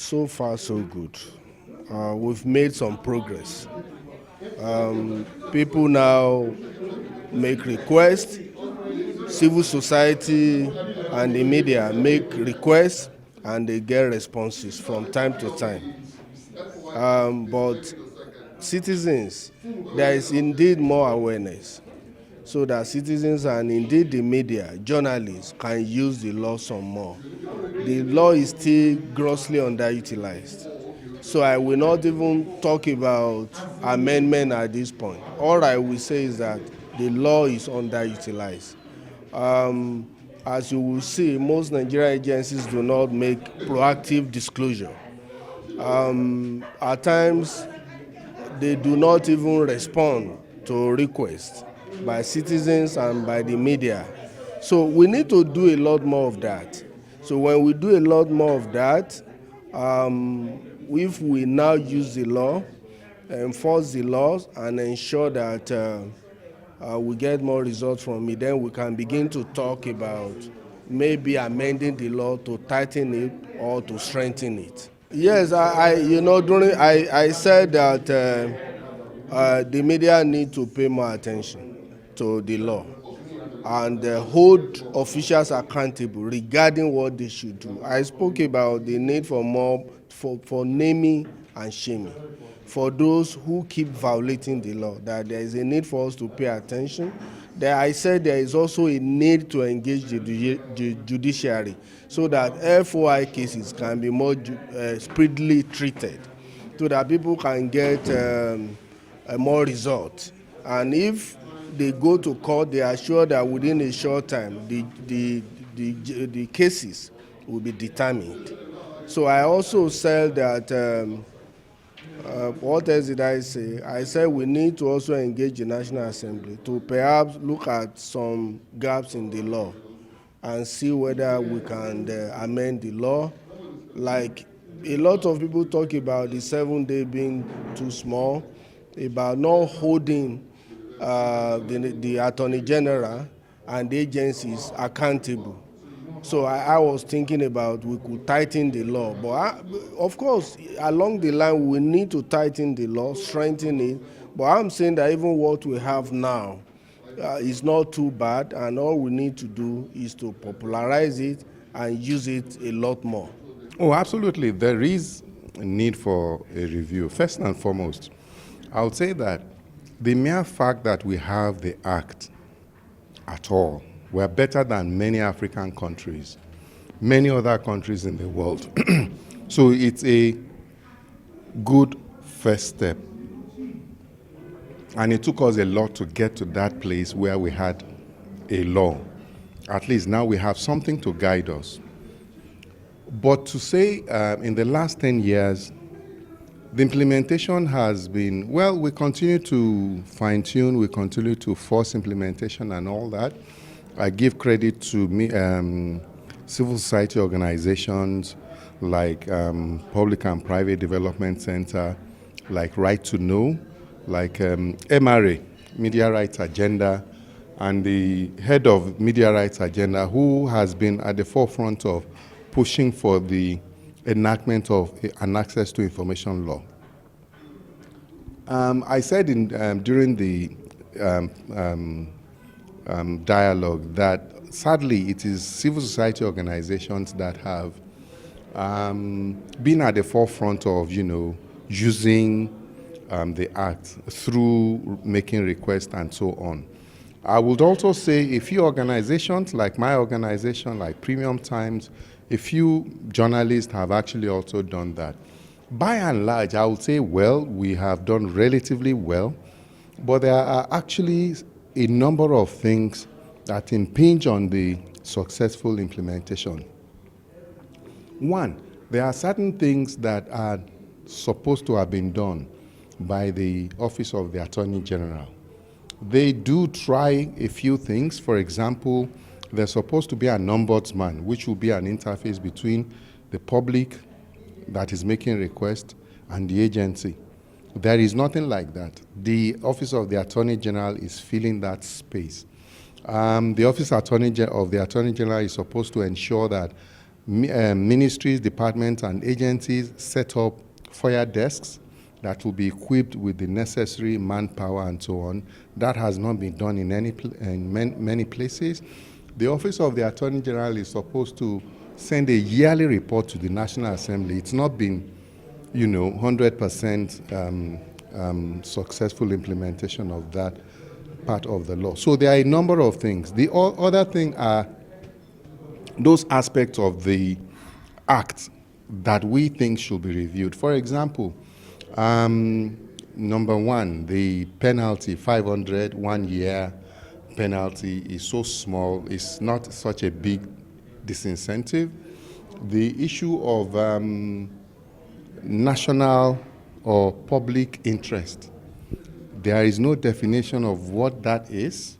So far, so good. We've made some progress. People now make requests, civil society and the media make requests, and they get responses from time to time. But citizens, there is indeed more awareness, so that citizens and indeed the media, journalists can use the law some more. The law is still grossly underutilized. So I will not even talk about amendment at this point. All I will say is that the law is underutilized. As you will see, most Nigerian agencies do not make proactive disclosure. At times, they do not even respond to requests by citizens and by the media. So we need to do a lot more of that. So when we do a lot more of that, if we now use the law, enforce the laws, and ensure that we get more results from it, then we can begin to talk about maybe amending the law to tighten it or to strengthen it. Yes, I said that the media need to pay more attention to the law and hold officials accountable regarding what they should do. I spoke about the need for more for naming and shaming for those who keep violating the law, that there is a need for us to pay attention. I said there is also a need to engage the judiciary so that FOI cases can be more speedily treated, so that people can get more results. And if they go to court, they are sure that within a short time the cases will be determined. So I also said that what else did I say? I said we need to also engage the National Assembly to perhaps look at some gaps in the law and see whether we can amend the law. Like a lot of people talk about the 7-day being too small, about not holding the Attorney General and the agencies accountable. So I was thinking about we could tighten the law. But of course, along the line, we need to tighten the law, strengthen it. But I'm saying that even what we have now is not too bad, and all we need to do is to popularize it and use it a lot more. Oh, absolutely. There is a need for a review. First and foremost, I would say that the mere fact that we have the Act at all, we're better than many African countries, many other countries in the world. So it's a good first step. And it took us a lot to get to that place where we had a law. At least now we have something to guide us. But to say in the last 10 years, the implementation has been, well, we continue to fine-tune, we continue to force implementation and all that. I give credit to civil society organizations like Public and Private Development Center, like Right to Know, like MRA, Media Rights Agenda, and the head of Media Rights Agenda, who has been at the forefront of pushing for the enactment of an access to information law. I said during the dialogue that sadly it is civil society organizations that have been at the forefront of, using the Act through making requests and so on. I would also say a few organizations like my organization, like Premium Times, a few journalists have actually also done that. By and large, I would say, well, we have done relatively well, but there are actually a number of things that impinge on the successful implementation. One, there are certain things that are supposed to have been done by the Office of the Attorney General. They do try a few things. For example, there's supposed to be an ombudsman, which will be an interface between the public that is making requests and the agency. There is nothing like that. The Office of the Attorney General is filling that space. The Office of the Attorney General is supposed to ensure that ministries, departments, and agencies set up FOIA desks that will be equipped with the necessary manpower and so on. That has not been done in many places. The Office of the Attorney General is supposed to send a yearly report to the National Assembly. It's not been, 100% successful implementation of that part of the law. So there are a number of things. The other thing are those aspects of the Act that we think should be reviewed. For example, number one, the penalty, 500, 1 year penalty is so small, it's not such a big disincentive. The issue of national or public interest, there is no definition of what that is.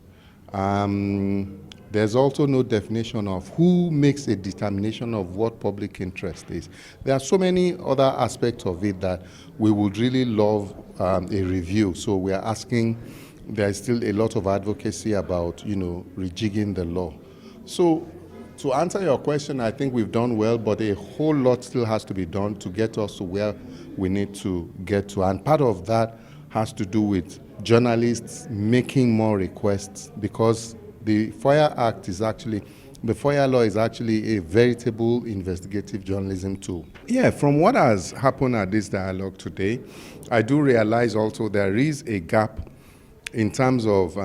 There's also no definition of who makes a determination of what public interest is. There are so many other aspects of it that we would really love a review. So we are asking, there is still a lot of advocacy about, rejigging the law. So to answer your question, I think we've done well, but a whole lot still has to be done to get us to where we need to get to. And part of that has to do with journalists making more requests, because the FOIA law is actually a veritable investigative journalism tool. Yeah, from what has happened at this dialogue today, I do realize also there is a gap in terms of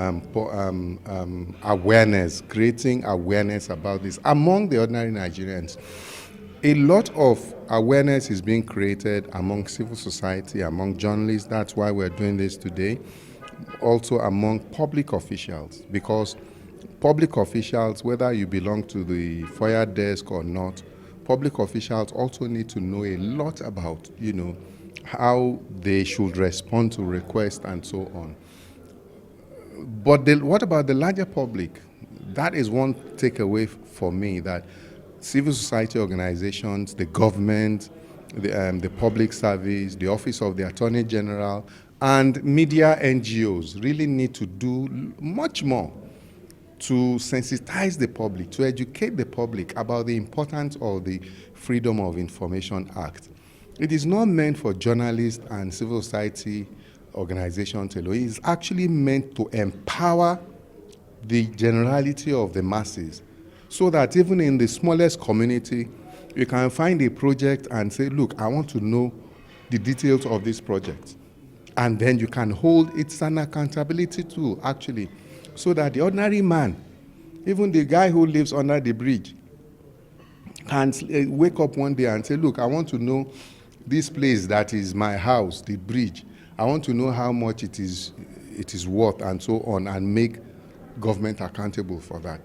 awareness, creating awareness about this among the ordinary Nigerians. A lot of awareness is being created among civil society, among journalists. That's why we're doing this today. Also among public officials, because public officials, whether you belong to the FOIA desk or not, public officials also need to know a lot about, how they should respond to requests and so on. But what about the larger public? That is one takeaway for me, that civil society organizations, the government, the public service, the Office of the Attorney General, and media NGOs really need to do much more to sensitize the public, to educate the public about the importance of the Freedom of Information Act. It is not meant for journalists and civil society organizations alone. It is actually meant to empower the generality of the masses, so that even in the smallest community, you can find a project and say, look, I want to know the details of this project. And then you can hold, it's an accountability tool, actually, so that the ordinary man, even the guy who lives under the bridge, can wake up one day and say, look, I want to know this place that is my house, the bridge. I want to know how much it is worth and so on, and make government accountable for that.